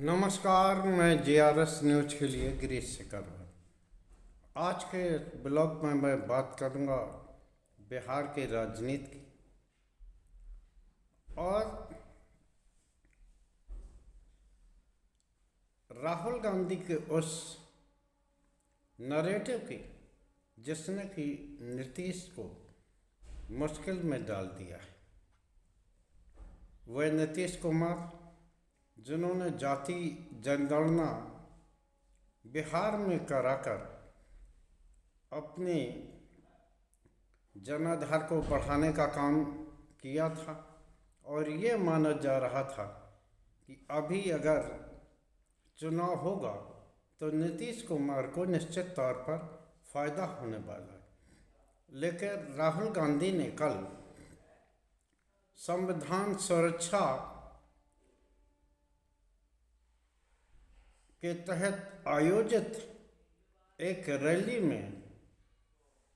नमस्कार, मैं JRS news के लिए गिरीश शेखर हूँ। आज के ब्लॉग में मैं बात करूँगा बिहार की राजनीति की और राहुल गांधी के उस नरेटिव की जिसने कि नीतीश को मुश्किल में डाल दिया है। वह नीतीश कुमार जिन्होंने जाति जनगणना बिहार में कराकर अपने जनाधार को बढ़ाने का काम किया था और ये माना जा रहा था कि अभी अगर चुनाव होगा तो नीतीश कुमार को निश्चित तौर पर फायदा होने वाला है। लेकिन राहुल गांधी ने कल संविधान सुरक्षा के तहत आयोजित एक रैली में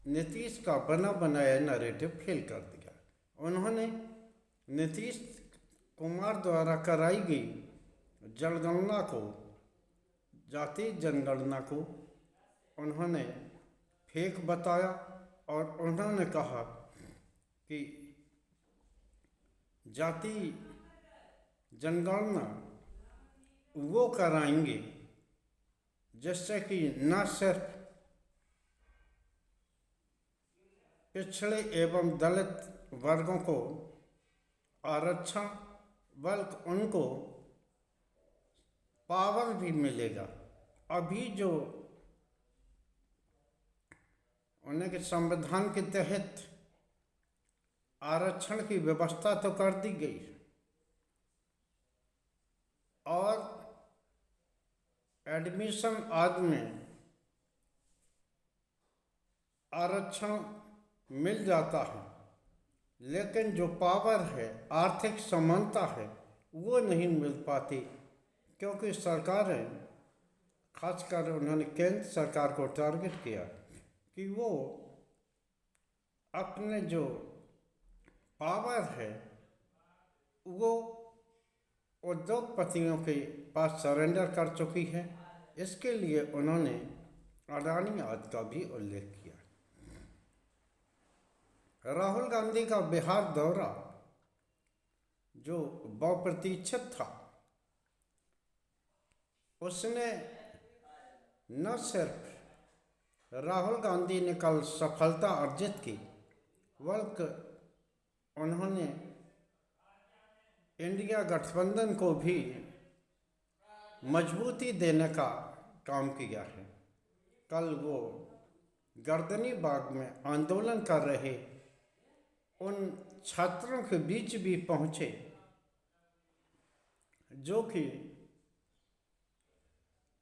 नीतीश का बना बनाया नैरेटिव फेल कर दिया। उन्होंने नीतीश कुमार द्वारा कराई गई जनगणना को, जाति जनगणना को उन्होंने फेक बताया और उन्होंने कहा कि जाति जनगणना वो कराएंगे जिससे कि न सिर्फ पिछड़े एवं दलित वर्गों को आरक्षण बल्कि उनको पावर भी मिलेगा। अभी जो उनके संविधान के तहत आरक्षण की व्यवस्था तो कर दी गई और एडमिशन आदि में आरक्षण मिल जाता है, लेकिन जो पावर है, आर्थिक समानता है, वो नहीं मिल पाती क्योंकि सरकारें, खासकर उन्होंने केंद्र सरकार को टारगेट किया कि वो अपने जो पावर है वो उद्योगपतियों के पास सरेंडर कर चुकी है। इसके लिए उन्होंने अडानी आदि का भी उल्लेख किया। राहुल गांधी का बिहार दौरा जो बहुप्रतीक्षित था, उसने न सिर्फ राहुल गांधी ने कल सफलता अर्जित की बल्कि उन्होंने इंडिया गठबंधन को भी मजबूती देने का काम किया है। कल वो गर्दनी बाग में आंदोलन कर रहे उन छात्रों के बीच भी पहुंचे जो कि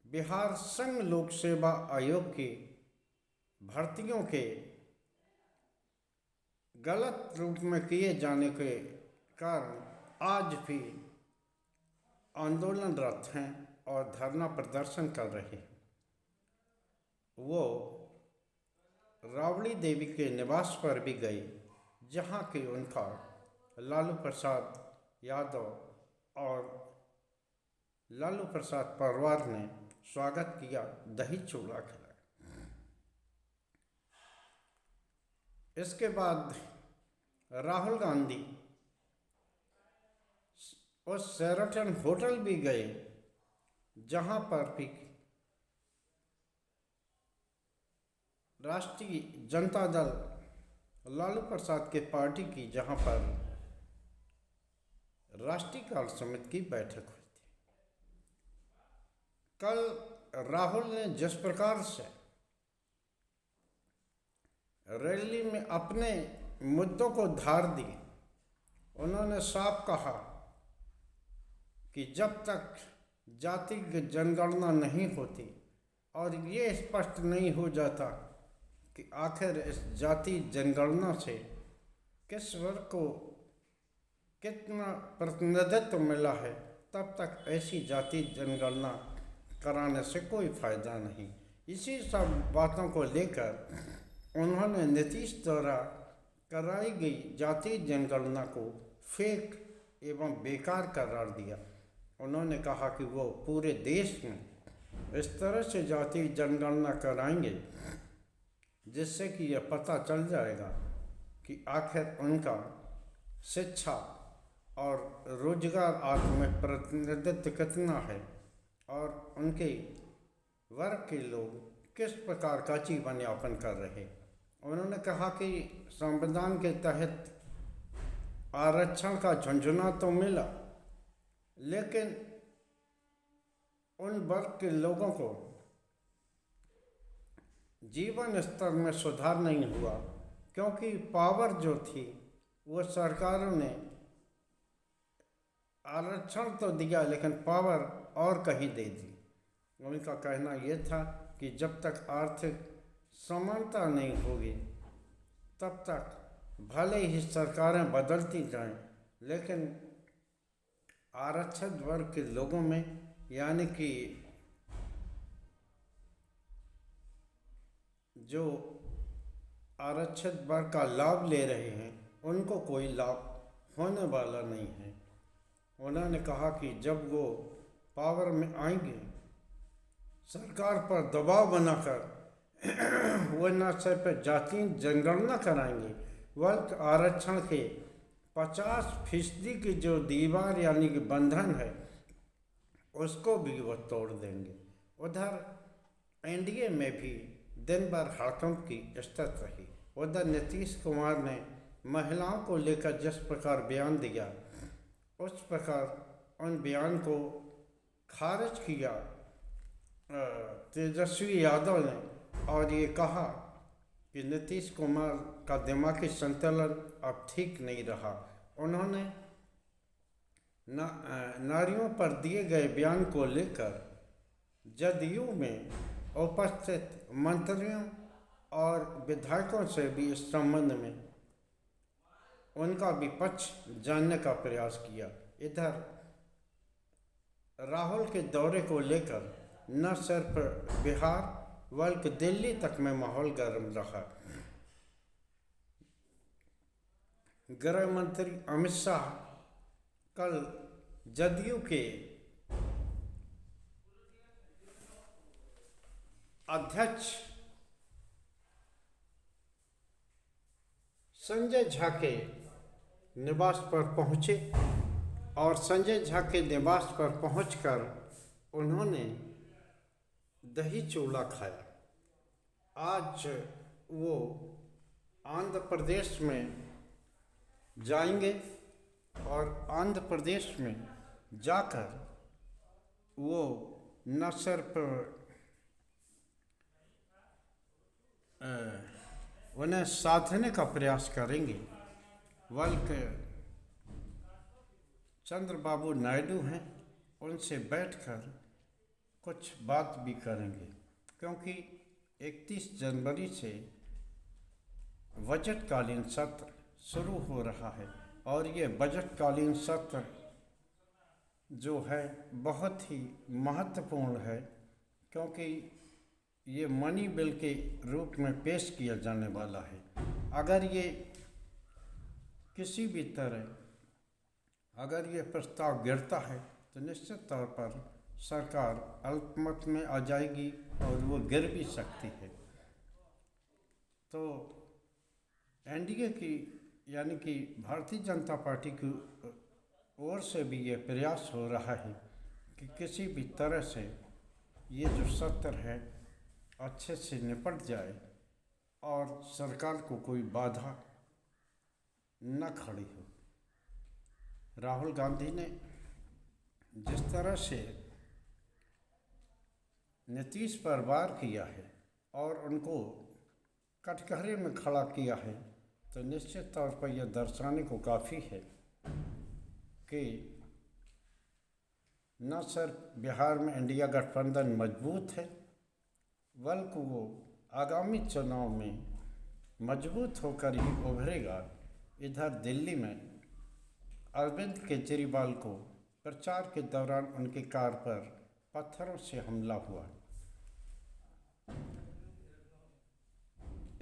बिहार संघ लोक सेवा आयोग की भर्तियों के गलत रूप में किए जाने के कारण आज भी आंदोलनरत हैं और धरना प्रदर्शन कर रहे हैं। वो राबड़ी देवी के निवास पर भी गए जहाँ कि उनका लालू प्रसाद यादव और लालू प्रसाद परिवार ने स्वागत किया, दही चूड़ा खिलाया। इसके बाद राहुल गांधी उस शेराटन होटल भी गए जहां पर भी राष्ट्रीय जनता दल लालू प्रसाद के पार्टी की, जहां पर राष्ट्रीय कार्य समिति की बैठक हुई थी। कल राहुल ने जिस प्रकार से रैली में अपने मुद्दों को धार दी, उन्होंने साफ कहा कि जब तक जाति की जनगणना नहीं होती और ये स्पष्ट नहीं हो जाता कि आखिर इस जाति जनगणना से किस वर्ग को कितना प्रतिनिधित्व मिला है, तब तक ऐसी जाति जनगणना कराने से कोई फायदा नहीं। इसी सब बातों को लेकर उन्होंने नीतीश द्वारा कराई गई जाति जनगणना को फेक एवं बेकार करार दिया। उन्होंने कहा कि वो पूरे देश में इस तरह से जाति जनगणना कराएंगे जिससे कि यह पता चल जाएगा कि आखिर उनका शिक्षा और रोजगार आदि में प्रतिनिधित्व कितना है और उनके वर्ग के लोग किस प्रकार का जीवन यापन कर रहे। उन्होंने कहा कि संविधान के तहत आरक्षण का झुंझुना तो मिला, लेकिन उन वर्ग के लोगों को जीवन स्तर में सुधार नहीं हुआ, क्योंकि पावर जो थी वो सरकारों ने आरक्षण तो दिया लेकिन पावर और कहीं दे दी। उनका कहना यह था कि जब तक आर्थिक समानता नहीं होगी तब तक भले ही सरकारें बदलती जाएं, लेकिन आरक्षित वर्ग के लोगों में यानी कि जो आरक्षित वर्ग का लाभ ले रहे हैं उनको कोई लाभ होने वाला नहीं है। उन्होंने कहा कि जब वो पावर में आएंगे, सरकार पर दबाव बनाकर वो न सिर्फ जातीय जनगणना कराएंगे बल्कि आरक्षण के 50% की जो दीवार यानी कि बंधन है उसको भी वो तोड़ देंगे। उधर एनडीए में भी दिन भर हड़कंप की स्थिति रही। उधर नीतीश कुमार ने महिलाओं को लेकर जिस प्रकार बयान दिया उस प्रकार उन बयान को खारिज किया तेजस्वी यादव ने और ये कहा कि नीतीश कुमार का दिमागी संतुलन अब ठीक नहीं रहा। उन्होंने नारियों पर दिए गए बयान को लेकर जदयू में उपस्थित मंत्रियों और विधायकों से भी इस संबंध में उनका भी पक्ष जानने का प्रयास किया। इधर राहुल के दौरे को लेकर न सिर्फ बिहार बल्कि दिल्ली तक में माहौल गर्म रहा। गृह मंत्री अमित शाह कल जदयू के अध्यक्ष संजय झा के निवास पर पहुंचे और संजय झा के निवास पर पहुंचकर उन्होंने दही चूड़ा खाया। आज वो आंध्र प्रदेश में जाएंगे और आंध्र प्रदेश में जाकर वो न सिर्फ उन्हें साधने का प्रयास करेंगे बल्कि चंद्रबाबू नायडू हैं उनसे बैठकर कुछ बात भी करेंगे, क्योंकि 31 जनवरी से बजटकालीन सत्र शुरू हो रहा है और ये बजटकालीन सत्र जो है बहुत ही महत्वपूर्ण है, क्योंकि ये मनी बिल के रूप में पेश किया जाने वाला है। अगर ये किसी भी तरह अगर ये प्रस्ताव गिरता है तो निश्चित तौर पर सरकार अल्पमत में आ जाएगी और वो गिर भी सकती है। तो एनडीए की यानी कि भारतीय जनता पार्टी की ओर से भी ये प्रयास हो रहा है कि किसी भी तरह से ये जो सत्र है अच्छे से निपट जाए और सरकार को कोई बाधा न खड़ी हो। राहुल गांधी ने जिस तरह से नीतीश पर वार किया है और उनको कटघरे में खड़ा किया है, तो निश्चित तौर पर यह दर्शाने को काफ़ी है कि न सिर्फ बिहार में इंडिया गठबंधन मजबूत है बल्कि वो आगामी चुनाव में मजबूत होकर ही उभरेगा। इधर दिल्ली में अरविंद केजरीवाल को प्रचार के दौरान उनकी कार पर पत्थरों से हमला हुआ।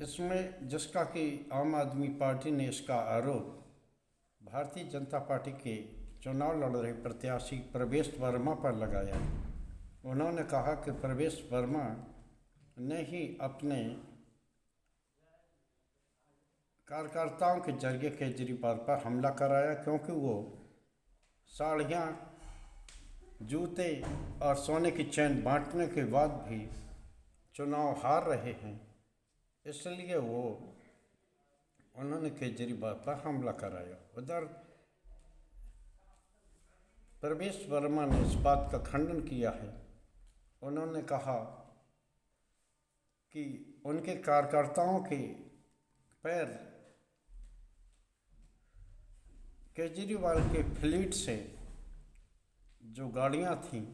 इसमें जिसका कि आम आदमी पार्टी ने इसका आरोप भारतीय जनता पार्टी के चुनाव लड़ रहे प्रत्याशी प्रवेश वर्मा पर लगाया। उन्होंने कहा कि प्रवेश वर्मा ने ही अपने कार्यकर्ताओं के जरिए केजरीवाल पर हमला कराया, क्योंकि वो साड़ियाँ, जूते और सोने की चैन बांटने के बाद भी चुनाव हार रहे हैं। इसलिए उन्होंने केजरीवाल पर हमला कराया। उधर प्रवेश वर्मा ने इस बात का खंडन किया है। उन्होंने कहा कि उनके कार्यकर्ताओं के पैर केजरीवाल के फ्लीट से जो गाड़ियां थीं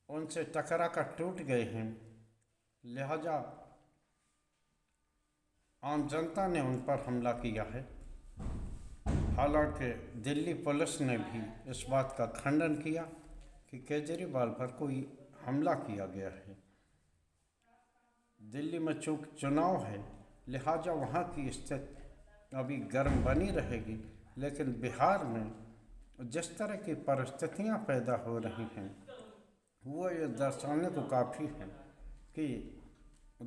उनसे टकरा कर टूट गए हैं, लिहाजा आम जनता ने उन पर हमला किया है। हालांकि दिल्ली पुलिस ने भी इस बात का खंडन किया कि केजरीवाल पर कोई हमला किया गया है। दिल्ली में चूँकि चुनाव है, लिहाजा वहाँ की स्थिति अभी गर्म बनी रहेगी, लेकिन बिहार में जिस तरह की परिस्थितियाँ पैदा हो रही हैं वो ये दर्शाने को काफ़ी है कि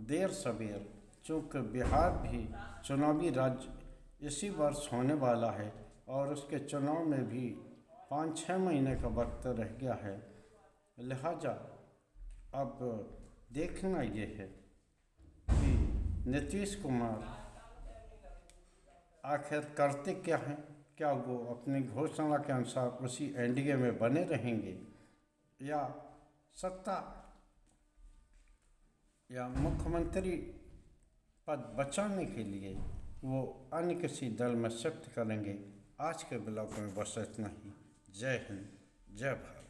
देर सवेर चूँकि बिहार भी चुनावी राज्य इसी वर्ष होने वाला है और उसके चुनाव में भी 5-6 महीने का वक्त रह गया है। लिहाजा अब देखना ये है कि नीतीश कुमार आखिर करते क्या हैं। क्या वो अपनी घोषणा के अनुसार उसी एनडीए में बने रहेंगे या सत्ता या मुख्यमंत्री पद बचाने के लिए वो अन्य किसी दल में शिफ्ट करेंगे। आज के ब्लॉग में बस इतना ही। जय हिंद, जय भारत।